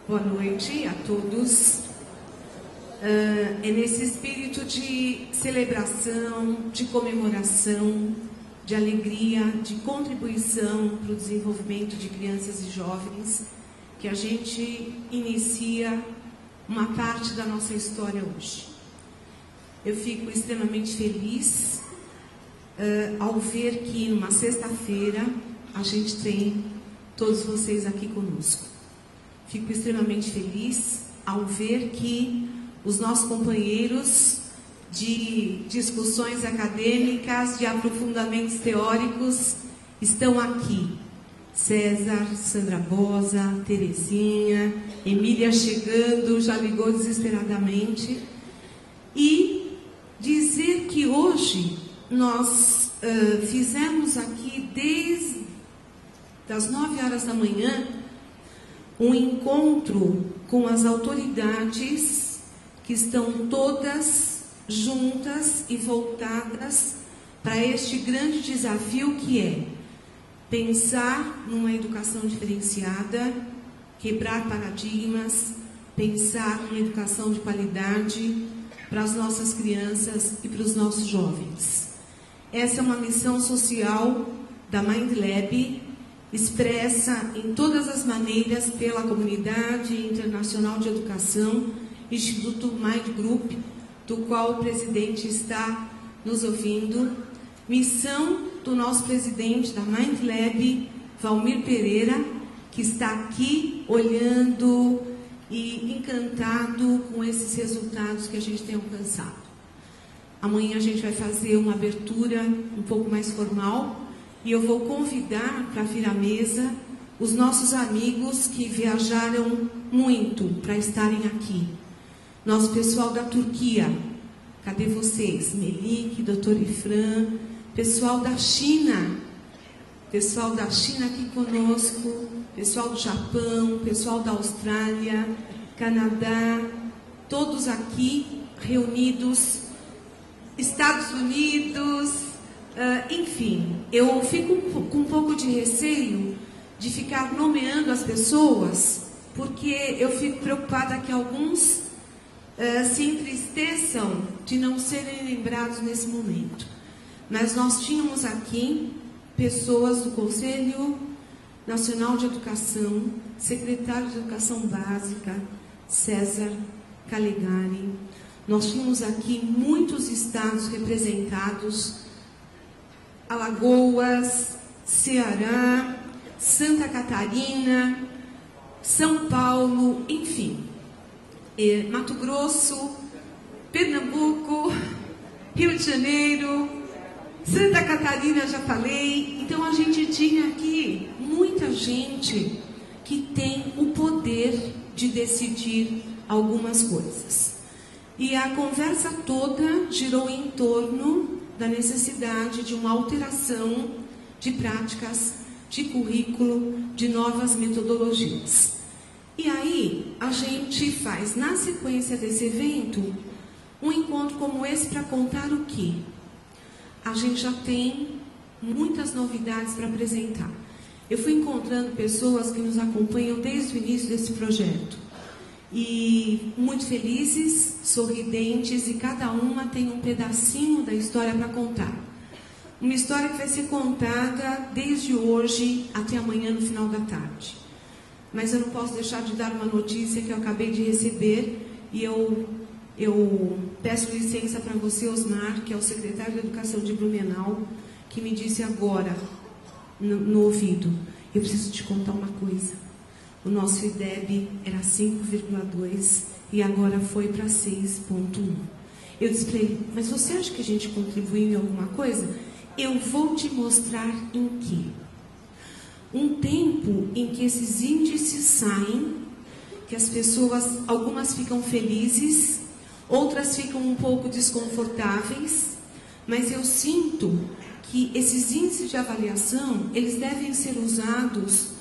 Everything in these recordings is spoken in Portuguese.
Boa noite a todos. É nesse espírito de celebração, de comemoração, de alegria, de contribuição para o desenvolvimento de crianças e jovens que a gente inicia uma parte da nossa história hoje. Eu fico extremamente feliz ao ver que numa sexta-feira a gente tem todos vocês aqui conosco. Fico extremamente feliz ao ver que os nossos companheiros de discussões acadêmicas, de aprofundamentos teóricos, estão aqui. César, Sandra Bosa, Terezinha, Emília chegando, já ligou desesperadamente. E dizer que hoje nós fizemos aqui desde as 9 horas da manhã um encontro com as autoridades que estão todas juntas e voltadas para este grande desafio que é pensar numa educação diferenciada, quebrar paradigmas, pensar numa educação de qualidade para as nossas crianças e para os nossos jovens. Essa é uma missão social da Mind Lab, expressa em todas as maneiras pela Comunidade Internacional de Educação, Instituto Mind Group, do qual o presidente está nos ouvindo. Missão do nosso presidente da Mind Lab, Valmir Pereira, que está aqui olhando e encantado com esses resultados que a gente tem alcançado. Amanhã a gente vai fazer uma abertura um pouco mais formal e eu vou convidar para vir à mesa os nossos amigos que viajaram muito para estarem aqui. Nosso pessoal da Turquia, cadê vocês? Melik, Dr. Ifran, pessoal da China aqui conosco, pessoal do Japão, pessoal da Austrália, Canadá, todos aqui reunidos, Estados Unidos, enfim, eu fico com um pouco de receio de ficar nomeando as pessoas, porque eu fico preocupada que alguns se entristeçam de não serem lembrados nesse momento. Mas nós tínhamos aqui pessoas do Conselho Nacional de Educação, secretário de Educação Básica, César Calegari. Nós tínhamos aqui muitos estados representados, Alagoas, Ceará, Santa Catarina, São Paulo, enfim, Mato Grosso, Pernambuco, Rio de Janeiro, Santa Catarina, já falei. Então a gente tinha aqui muita gente que tem o poder de decidir algumas coisas. E a conversa toda girou em torno da necessidade de uma alteração de práticas, de currículo, de novas metodologias. E aí a gente faz, na sequência desse evento, um encontro como esse para contar o quê? A gente já tem muitas novidades para apresentar. Eu fui encontrando pessoas que nos acompanham desde o início desse projeto. E muito felizes, sorridentes, e cada uma tem um pedacinho da história para contar. Uma história que vai ser contada desde hoje até amanhã no final da tarde. Mas eu não posso deixar de dar uma notícia que eu acabei de receber e eu peço licença para você, Osmar, que é o secretário de Educação de Blumenau, que me disse agora, no ouvido, eu preciso te contar uma coisa. O nosso IDEB era 5,2 e agora foi para 6,1. Eu disse para ele, mas você acha que a gente contribuiu em alguma coisa? Eu vou te mostrar em quê. Um tempo em que esses índices saem, que as pessoas, algumas ficam felizes, outras ficam um pouco desconfortáveis, mas eu sinto que esses índices de avaliação, eles devem ser usados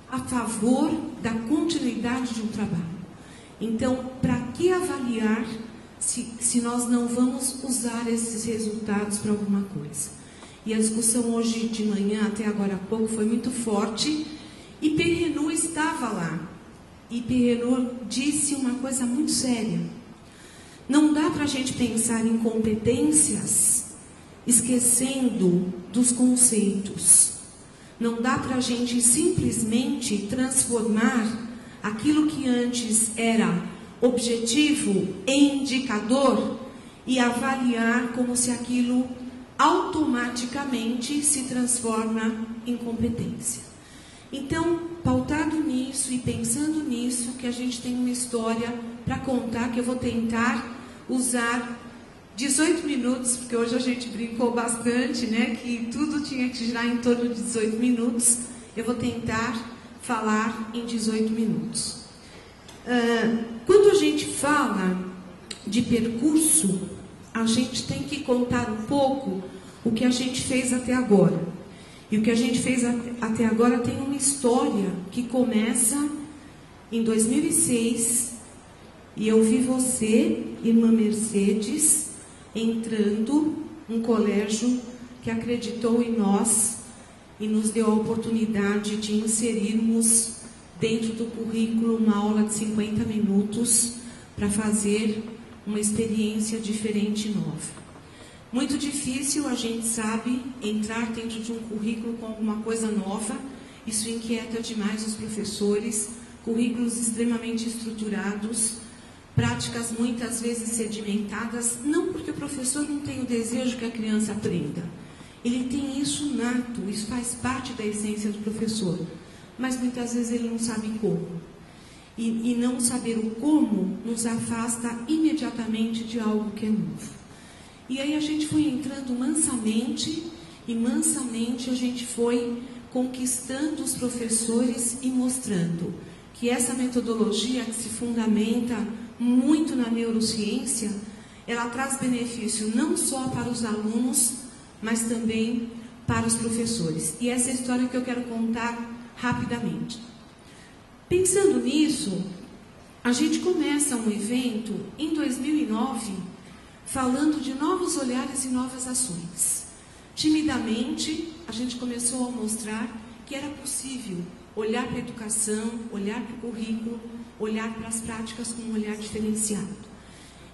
a favor da continuidade de um trabalho. Então, para que avaliar se nós não vamos usar esses resultados para alguma coisa? E a discussão hoje de manhã, até agora há pouco, foi muito forte, e Perrenu estava lá. e Pierrot disse uma coisa muito séria. Não dá para a gente pensar em competências esquecendo dos conceitos. Não dá para a gente simplesmente transformar aquilo que antes era objetivo em indicador e avaliar como se aquilo automaticamente se transforma em competência. Então, pautado nisso e pensando nisso, que a gente tem uma história para contar, que eu vou tentar usar 18 minutos, porque hoje a gente brincou bastante, né, que tudo tinha que girar em torno de 18 minutos. Eu vou tentar falar em 18 minutos. Quando a gente fala de percurso, a gente tem que contar um pouco o que a gente fez até agora. E o que a gente fez até agora tem uma história que começa em 2006, e eu vi você, irmã Mercedes, entrando num colégio que acreditou em nós e nos deu a oportunidade de inserirmos dentro do currículo uma aula de 50 minutos para fazer uma experiência diferente e nova. Muito difícil, a gente sabe, entrar dentro de um currículo com alguma coisa nova. Isso inquieta demais os professores. Currículos extremamente estruturados, práticas muitas vezes sedimentadas, não porque o professor não tem o desejo que a criança aprenda. Ele tem isso nato, isso faz parte da essência do professor. Mas muitas vezes ele não sabe como. E não saber o como nos afasta imediatamente de algo que é novo. E aí a gente foi entrando mansamente, e mansamente a gente foi conquistando os professores e mostrando que essa metodologia que se fundamenta muito na neurociência, ela traz benefício não só para os alunos, mas também para os professores. E essa é a história que eu quero contar rapidamente. Pensando nisso, a gente começa um evento em 2009, falando de novos olhares e novas ações. Timidamente, a gente começou a mostrar que era possível olhar para a educação, olhar para o currículo, olhar para as práticas com um olhar diferenciado.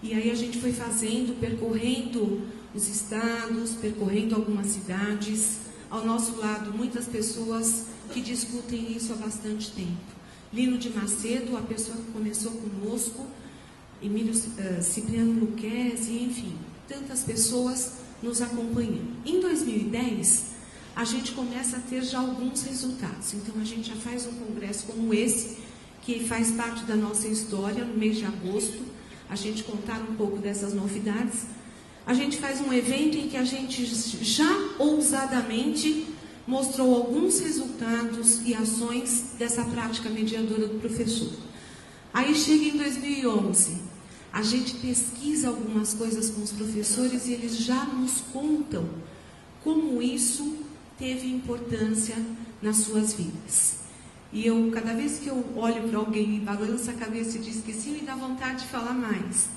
E aí a gente foi fazendo, percorrendo os estados, percorrendo algumas cidades. Ao nosso lado, muitas pessoas que discutem isso há bastante tempo. Lino de Macedo, a pessoa que começou conosco, Emílio Cipriano Luquezzi, enfim, tantas pessoas nos acompanhando. Em 2010, a gente começa a ter já alguns resultados. Então, a gente já faz um congresso como esse, que faz parte da nossa história, no mês de agosto, a gente contar um pouco dessas novidades. A gente faz um evento em que a gente já ousadamente mostrou alguns resultados e ações dessa prática mediadora do professor. Aí chega em 2011, a gente pesquisa algumas coisas com os professores e eles já nos contam como isso teve importância nas suas vidas. E eu, cada vez que eu olho para alguém e balanço a cabeça e diz que sim, me dá vontade de falar mais.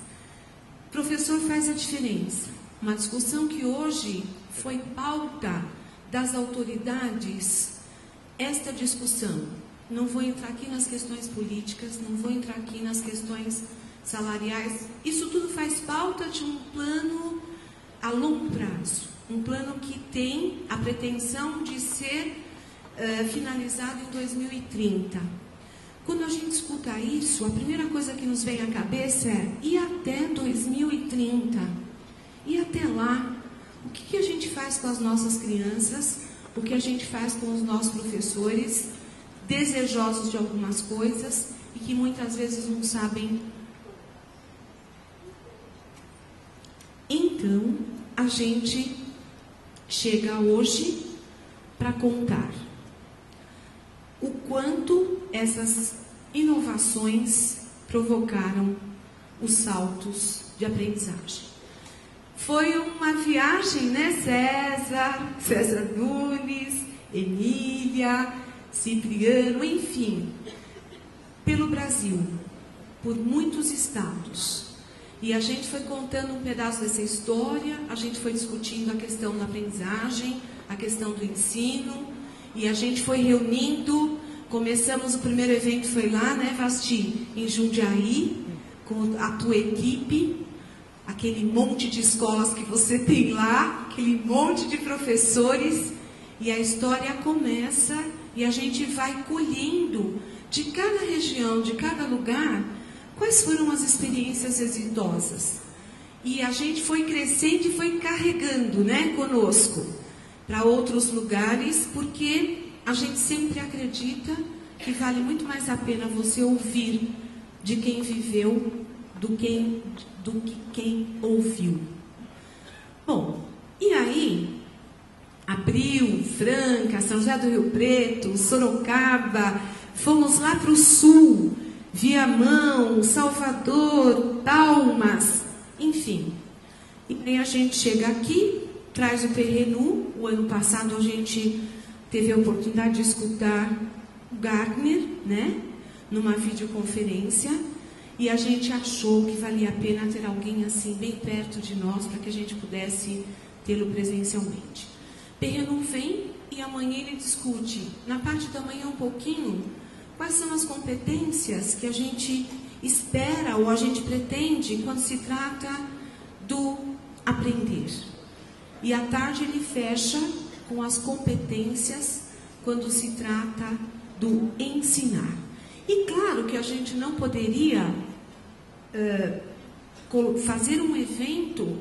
O professor faz a diferença. Uma discussão que hoje foi pauta das autoridades, esta discussão. Não vou entrar aqui nas questões políticas, não vou entrar aqui nas questões salariais. Isso tudo faz pauta de um plano a longo prazo. Um plano que tem a pretensão de ser finalizado em 2030. Quando a gente escuta isso, a primeira coisa que nos vem à cabeça é: e até 2030? E até lá? O que a gente faz com as nossas crianças? O que a gente faz com os nossos professores, desejosos de algumas coisas e que muitas vezes não sabem? Então, a gente chega hoje para contar o quanto essas inovações provocaram os saltos de aprendizagem. Foi uma viagem, né, César Nunes, Emília, Cipriano, enfim, pelo Brasil, por muitos estados. E a gente foi contando um pedaço dessa história, a gente foi discutindo a questão da aprendizagem, a questão do ensino, e a gente foi reunindo Começamos, o primeiro evento foi lá, né, Vasti? Em Jundiaí, com a tua equipe, aquele monte de escolas que você tem lá, aquele monte de professores, e a história começa e a gente vai colhendo de cada região, de cada lugar, quais foram as experiências exitosas. E a gente foi crescendo e foi carregando, né, conosco para outros lugares, porque a gente sempre acredita que vale muito mais a pena você ouvir de quem viveu do que quem ouviu. Bom, e aí, Abril, Franca, São José do Rio Preto, Sorocaba, fomos lá para o sul, Viamão, Salvador, Palmas, enfim. E aí a gente chega aqui, traz o terreno. O ano passado a gente teve a oportunidade de escutar o Gardner, né, numa videoconferência, e a gente achou que valia a pena ter alguém assim bem perto de nós para que a gente pudesse tê-lo presencialmente. Perrenu vem e amanhã ele discute, na parte da manhã um pouquinho, quais são as competências que a gente espera ou a gente pretende quando se trata do aprender. E à tarde ele fecha com as competências quando se trata do ensinar. E claro que a gente não poderia fazer um evento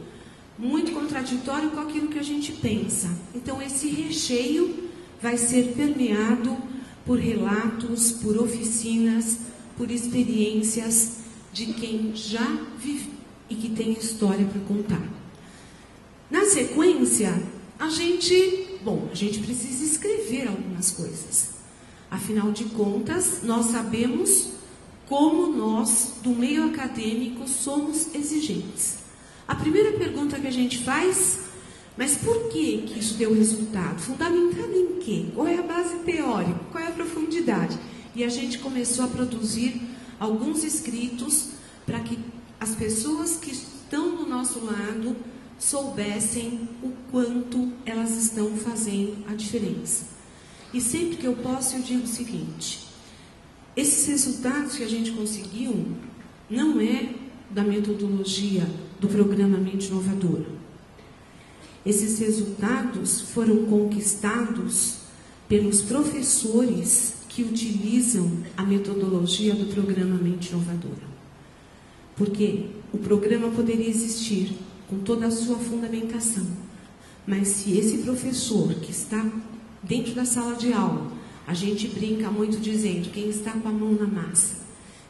muito contraditório com aquilo que a gente pensa. Então esse recheio vai ser permeado por relatos, por oficinas, por experiências de quem já vive e que tem história para contar. Na sequência, a gente precisa escrever algumas coisas. Afinal de contas, nós sabemos como nós, do meio acadêmico, somos exigentes. A primeira pergunta que a gente faz, mas por que isso deu resultado? Fundamentado em quê? Qual é a base teórica? Qual é a profundidade? E a gente começou a produzir alguns escritos para que as pessoas que estão do nosso lado soubessem o quanto elas estão fazendo a diferença. E sempre que eu posso, eu digo o seguinte: esses resultados que a gente conseguiu não é da metodologia do programa Mente Inovadora. Esses resultados foram conquistados pelos professores que utilizam a metodologia do programa Mente Inovadora. Porque o programa poderia existir com toda a sua fundamentação, mas se esse professor que está dentro da sala de aula, a gente brinca muito dizendo, quem está com a mão na massa,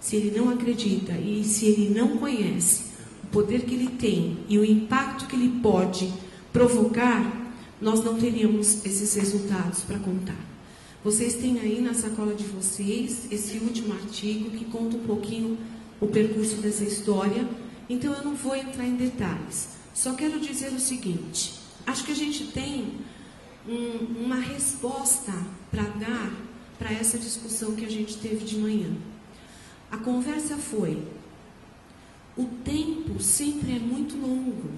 se ele não acredita e se ele não conhece o poder que ele tem e o impacto que ele pode provocar, nós não teríamos esses resultados para contar. Vocês têm aí na sacola de vocês esse último artigo que conta um pouquinho o percurso dessa história, então eu não vou entrar em detalhes. Só quero dizer o seguinte: acho que a gente tem uma resposta para dar para essa discussão que a gente teve de manhã. A conversa foi: o tempo sempre é muito longo.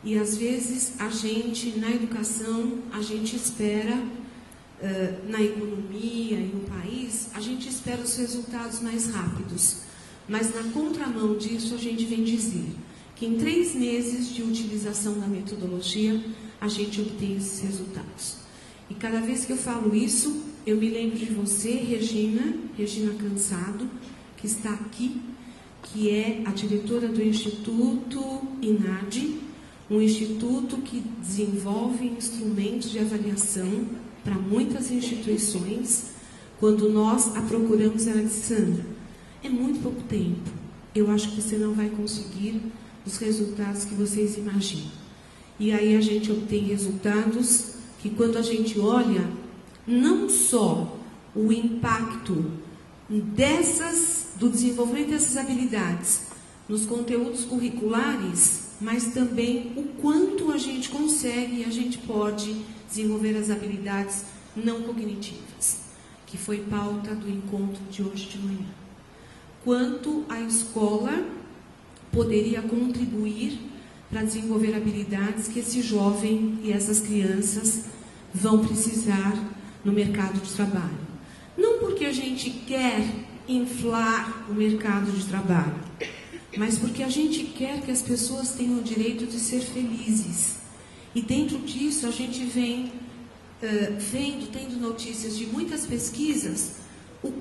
E às vezes a gente, na educação, a gente espera, na economia e no país, a gente espera os resultados mais rápidos. Mas na contramão disso, a gente vem dizer que em 3 meses de utilização da metodologia, a gente obtém esses resultados. E cada vez que eu falo isso, eu me lembro de você, Regina Cansado, que está aqui, que é a diretora do Instituto INADE, um instituto que desenvolve instrumentos de avaliação para muitas instituições. Quando nós a procuramos, ela disse: Sandra, é muito pouco tempo, eu acho que você não vai conseguir os resultados que vocês imaginam. E aí a gente obtém resultados que, quando a gente olha, não só o impacto do desenvolvimento dessas habilidades nos conteúdos curriculares, mas também o quanto a gente consegue e a gente pode desenvolver as habilidades não cognitivas, que foi pauta do encontro de hoje de manhã. Quanto a escola poderia contribuir para desenvolver habilidades que esse jovem e essas crianças vão precisar no mercado de trabalho. Não porque a gente quer inflar o mercado de trabalho, mas porque a gente quer que as pessoas tenham o direito de ser felizes. E dentro disso a gente vem tendo notícias de muitas pesquisas,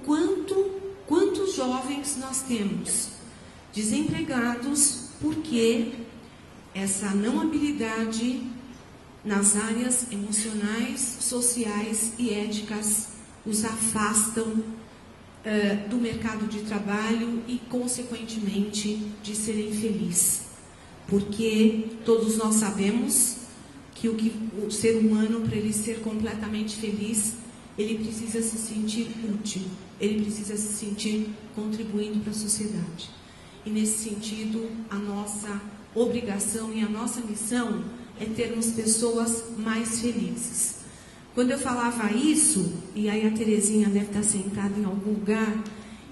quantos jovens nós temos desempregados porque essa não habilidade nas áreas emocionais, sociais e éticas os afastam do mercado de trabalho e, consequentemente, de serem felizes. Porque todos nós sabemos que o ser humano, para ele ser completamente feliz, ele precisa se sentir útil, ele precisa se sentir contribuindo para a sociedade. E, nesse sentido, a nossa obrigação e a nossa missão é termos pessoas mais felizes. Quando eu falava isso, e aí a Terezinha deve estar sentada em algum lugar,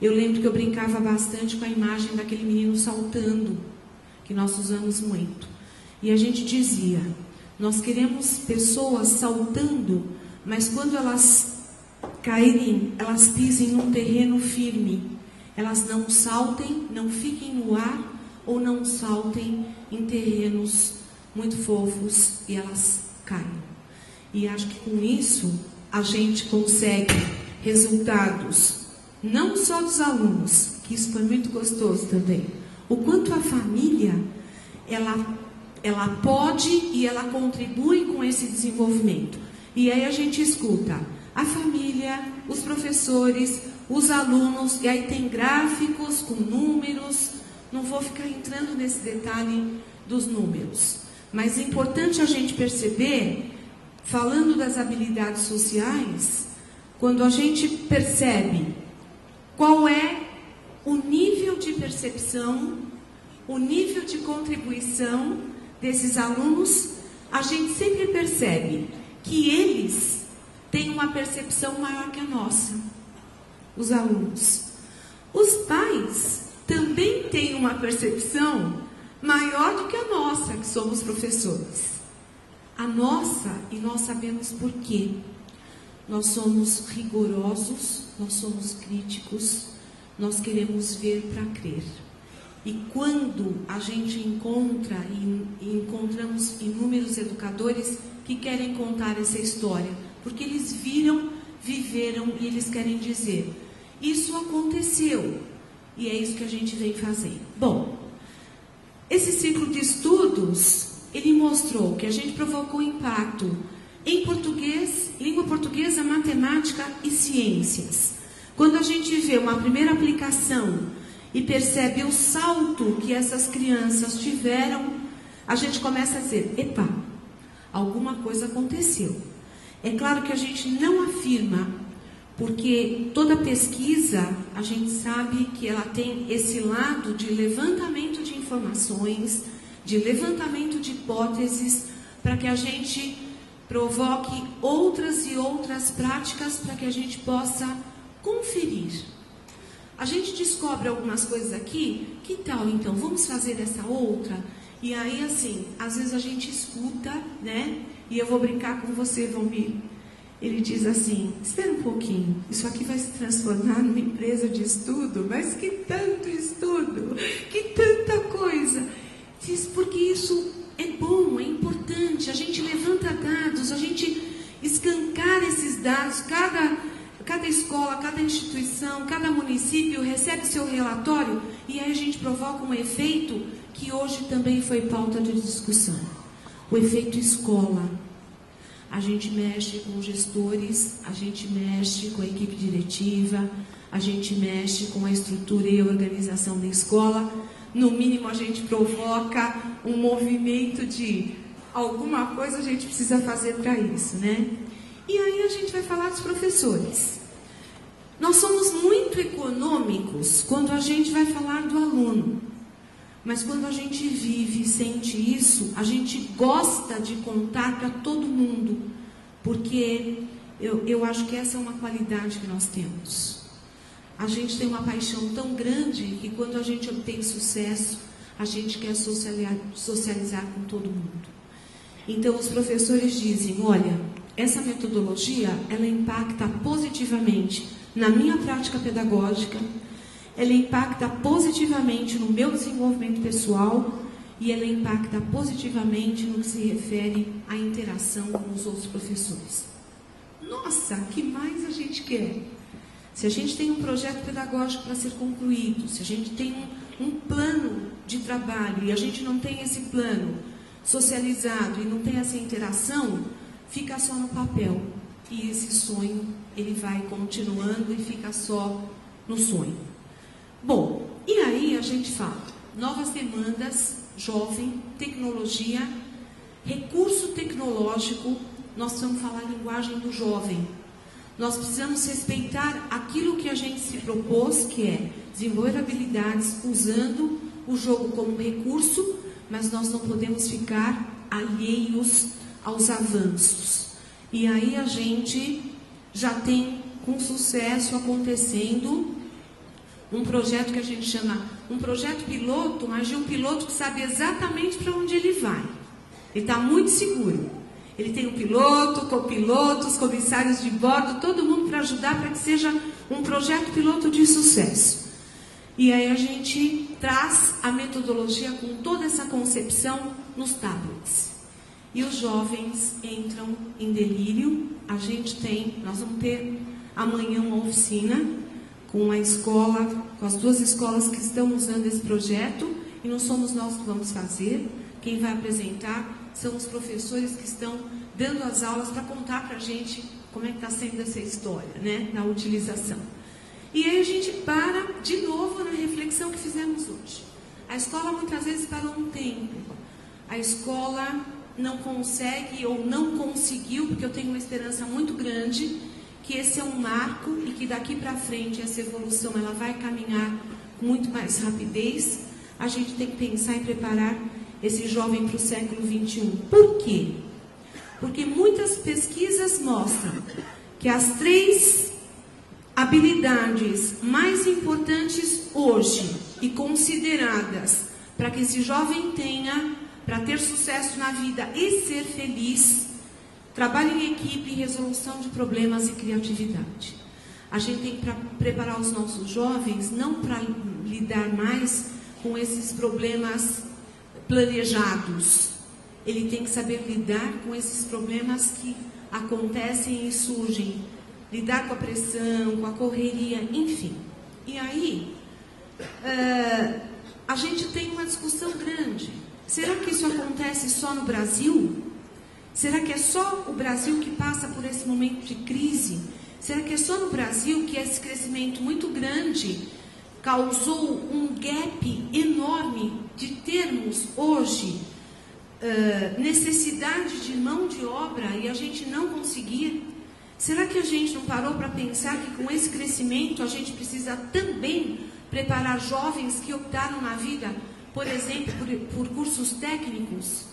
eu lembro que eu brincava bastante com a imagem daquele menino saltando, que nós usamos muito. E a gente dizia, nós queremos pessoas saltando, mas quando elas caírem, elas pisem num terreno firme. Elas não saltem, não fiquem no ar, ou não saltem em terrenos muito fofos e elas caem. E acho que com isso a gente consegue resultados, não só dos alunos, que isso foi muito gostoso também, o quanto a família, ela pode e ela contribui com esse desenvolvimento. E aí a gente escuta a família, os professores, os alunos, e aí tem gráficos com números, não vou ficar entrando nesse detalhe dos números. Mas é importante a gente perceber, falando das habilidades sociais, quando a gente percebe qual é o nível de percepção, o nível de contribuição desses alunos, a gente sempre percebe que eles têm uma percepção maior que a nossa, os alunos. Os pais também têm uma percepção maior do que a nossa, que somos professores. A nossa, e nós sabemos por quê. Nós somos rigorosos, nós somos críticos, nós queremos ver para crer. E quando a gente encontra, e encontramos inúmeros educadores que querem contar essa história, porque eles viram, viveram e eles querem dizer, isso aconteceu, e é isso que a gente vem fazendo. Bom, esse ciclo de estudos, ele mostrou que a gente provocou impacto em português, língua portuguesa, matemática e ciências. Quando a gente vê uma primeira aplicação e percebe o salto que essas crianças tiveram, a gente começa a dizer, epa, alguma coisa aconteceu. É claro que a gente não afirma, porque toda pesquisa, a gente sabe que ela tem esse lado de levantamento de informações, de levantamento de hipóteses, para que a gente provoque outras e outras práticas para que a gente possa conferir. A gente descobre algumas coisas aqui, que tal então? Vamos fazer essa outra? E aí assim, às vezes a gente escuta, né? E eu vou brincar com você, Valmir. Ele diz assim, espera um pouquinho, isso aqui vai se transformar numa empresa de estudo, mas que tanto estudo, que tanta coisa. Diz, porque isso é bom, é importante, a gente levanta dados, a gente escancara esses dados, cada escola, cada instituição, cada município recebe seu relatório e aí a gente provoca um efeito que hoje também foi pauta de discussão. O efeito escola. A gente mexe com gestores, a gente mexe com a equipe diretiva, a gente mexe com a estrutura e a organização da escola. No mínimo, a gente provoca um movimento de alguma coisa a gente precisa fazer para isso, né? E aí a gente vai falar dos professores. Nós somos muito econômicos quando a gente vai falar do aluno. Mas quando a gente vive e sente isso, a gente gosta de contar para todo mundo. Porque eu acho que essa é uma qualidade que nós temos. A gente tem uma paixão tão grande que quando a gente obtém sucesso, a gente quer socializar com todo mundo. Então os professores dizem, olha, essa metodologia, ela impacta positivamente na minha prática pedagógica, ela impacta positivamente no meu desenvolvimento pessoal e ela impacta positivamente no que se refere à interação com os outros professores. Nossa, o que mais a gente quer? Se a gente tem um projeto pedagógico para ser concluído, se a gente tem um plano de trabalho e a gente não tem esse plano socializado e não tem essa interação, fica só no papel. E esse sonho, ele vai continuando e fica só no sonho. Bom, e aí a gente fala, novas demandas, jovem, tecnologia, recurso tecnológico, nós precisamos falar a linguagem do jovem. Nós precisamos respeitar aquilo que a gente se propôs, que é desenvolver habilidades usando o jogo como recurso, mas nós não podemos ficar alheios aos avanços. E aí a gente já tem com sucesso acontecendo um projeto que a gente chama um projeto piloto, mas de um piloto que sabe exatamente para onde ele vai. Ele está muito seguro. Ele tem um piloto, copilotos, comissários de bordo, todo mundo para ajudar para que seja um projeto piloto de sucesso. E aí a gente traz a metodologia com toda essa concepção nos tablets. E os jovens entram em delírio. Nós vamos ter amanhã uma oficina com a escola, com as duas escolas que estão usando esse projeto, e não somos nós que vamos fazer. Quem vai apresentar são os professores que estão dando as aulas para contar para a gente como é que está sendo essa história, né, na utilização. E aí a gente para de novo na reflexão que fizemos hoje. A escola muitas vezes parou um tempo. A escola não consegue ou não conseguiu, porque eu tenho uma esperança muito grande que esse é um marco e que daqui para frente essa evolução ela vai caminhar com muito mais rapidez. A gente tem que pensar em preparar esse jovem para o século XXI. Por quê? Porque muitas pesquisas mostram que as 3 habilidades mais importantes hoje e consideradas para que esse jovem tenha, para ter sucesso na vida e ser feliz, trabalho em equipe, resolução de problemas e criatividade. A gente tem que preparar os nossos jovens não para lidar mais com esses problemas planejados. Ele tem que saber lidar com esses problemas que acontecem e surgem. Lidar com a pressão, com a correria, enfim. E aí, a gente tem uma discussão grande. Será que isso acontece só no Brasil? Será que é só o Brasil que passa por esse momento de crise? Será que é só no Brasil que esse crescimento muito grande causou um gap enorme de termos hoje necessidade de mão de obra e a gente não conseguir? Será que a gente não parou para pensar que com esse crescimento a gente precisa também preparar jovens que optaram na vida, por exemplo, por cursos técnicos?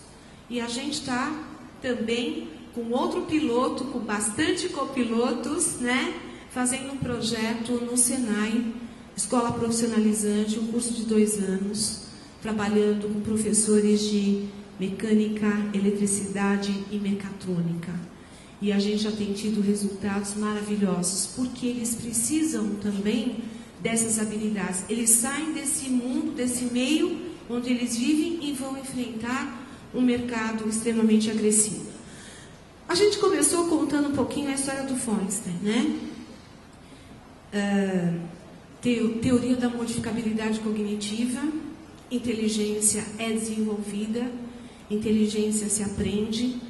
E a gente está também com outro piloto, com bastante copilotos, né, fazendo um projeto no Senai, Escola Profissionalizante, um curso de 2 anos, trabalhando com professores de mecânica, eletricidade e mecatrônica. E a gente já tem tido resultados maravilhosos, porque eles precisam também dessas habilidades. Eles saem desse mundo, desse meio onde eles vivem e vão enfrentar um mercado extremamente agressivo. A gente começou contando um pouquinho a história do Feinstein, né? Teoria da modificabilidade cognitiva, inteligência é desenvolvida, inteligência se aprende.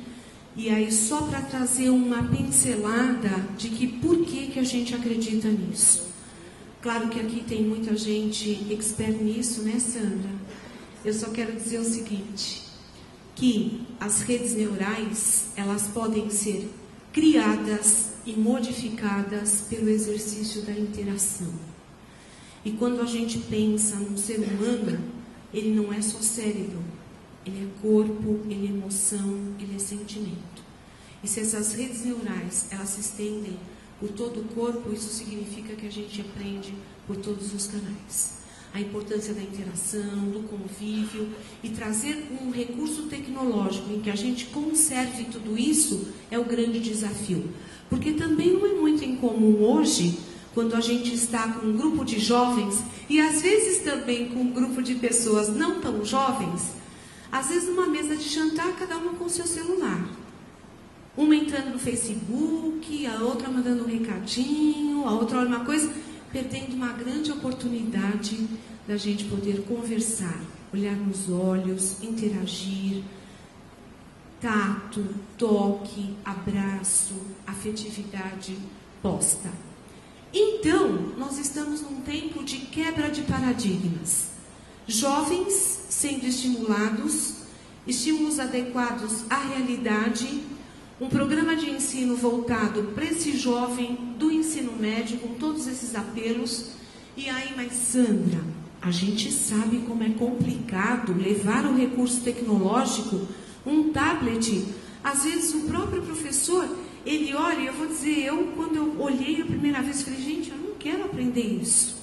E aí, só para trazer uma pincelada de que por que a gente acredita nisso. Claro que aqui tem muita gente expert nisso, né, Sandra? Eu só quero dizer o seguinte, que as redes neurais, elas podem ser criadas e modificadas pelo exercício da interação. E quando a gente pensa num ser humano, ele não é só cérebro. Ele é corpo, ele é emoção, ele é sentimento. E se essas redes neurais, elas se estendem por todo o corpo, isso significa que a gente aprende por todos os canais. A importância da interação, do convívio e trazer um recurso tecnológico em que a gente conserve tudo isso é o grande desafio. Porque também não é muito incomum hoje quando a gente está com um grupo de jovens, e às vezes também com um grupo de pessoas não tão jovens, às vezes numa mesa de jantar, cada uma com o seu celular. Uma entrando no Facebook, a outra mandando um recadinho, a outra olha uma coisa, perdendo uma grande oportunidade da gente poder conversar, olhar nos olhos, interagir, tato, toque, abraço, afetividade posta. Então, nós estamos num tempo de quebra de paradigmas. Jovens sendo estimulados, estímulos adequados à realidade, um programa de ensino voltado para esse jovem do ensino médio, com todos esses apelos. E aí, mas Sandra, a gente sabe como é complicado levar o recurso tecnológico, um tablet. Às vezes o próprio professor, ele olha, eu vou dizer, quando eu olhei a primeira vez, falei, gente, eu não quero aprender isso.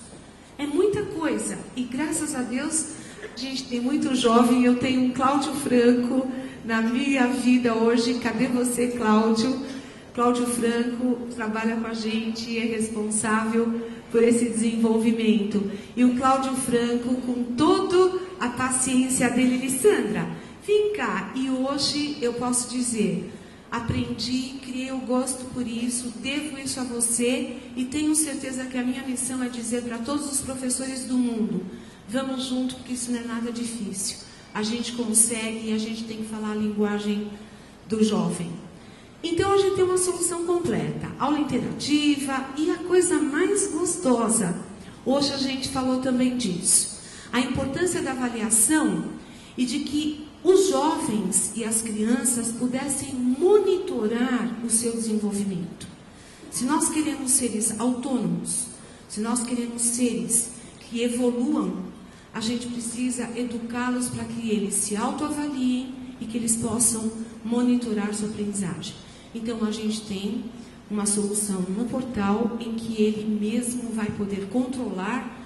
É muita coisa. E graças a Deus, a gente tem muito jovem. Eu tenho um Cláudio Franco na minha vida hoje. Cadê você, Cláudio? Cláudio Franco trabalha com a gente, é responsável por esse desenvolvimento. E o Cláudio Franco, com toda a paciência dele, ele, Sandra, vem cá. E hoje eu posso dizer, aprendi, criei o gosto por isso, devo isso a você e tenho certeza que a minha missão é dizer para todos os professores do mundo, vamos junto, porque isso não é nada difícil. A gente consegue e a gente tem que falar a linguagem do jovem. Então, a gente tem uma solução completa, aula interativa e a coisa mais gostosa. Hoje a gente falou também disso. A importância da avaliação e de que os jovens e as crianças pudessem monitorar o seu desenvolvimento. Se nós queremos seres autônomos, se nós queremos seres que evoluam, a gente precisa educá-los para que eles se autoavaliem e que eles possam monitorar sua aprendizagem. Então, a gente tem uma solução no portal em que ele mesmo vai poder controlar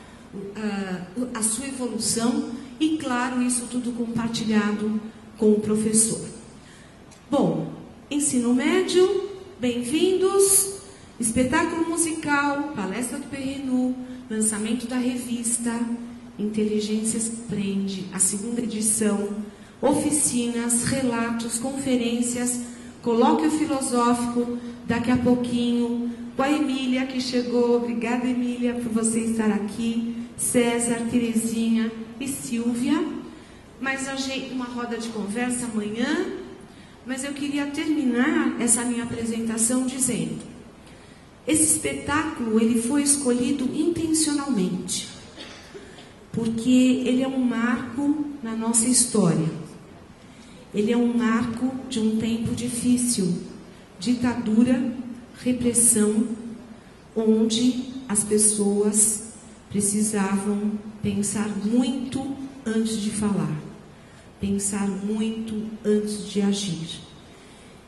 a sua evolução e, claro, isso tudo compartilhado com o professor. Bom, ensino médio, bem-vindos, espetáculo musical, palestra do Perrenu, lançamento da revista Inteligências Prende, a 2ª edição, oficinas, relatos, conferências, colóquio filosófico, daqui a pouquinho, com a Emília que chegou. Obrigada, Emília, por você estar aqui, César, Terezinha e Silvia. Mas uma roda de conversa amanhã, mas eu queria terminar essa minha apresentação dizendo, esse espetáculo ele foi escolhido intencionalmente, porque ele é um marco na nossa história. Ele é um marco de um tempo difícil, ditadura, repressão, onde as pessoas precisavam pensar muito antes de falar, pensar muito antes de agir.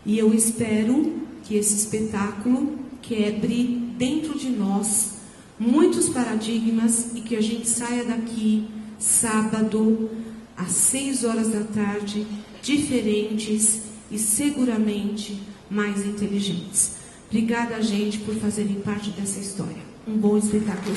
E eu espero que esse espetáculo quebre dentro de nós muitos paradigmas e que a gente saia daqui sábado às 6 horas da tarde diferentes e seguramente mais inteligentes. Obrigada, gente, por fazerem parte dessa história. Um bom espetáculo.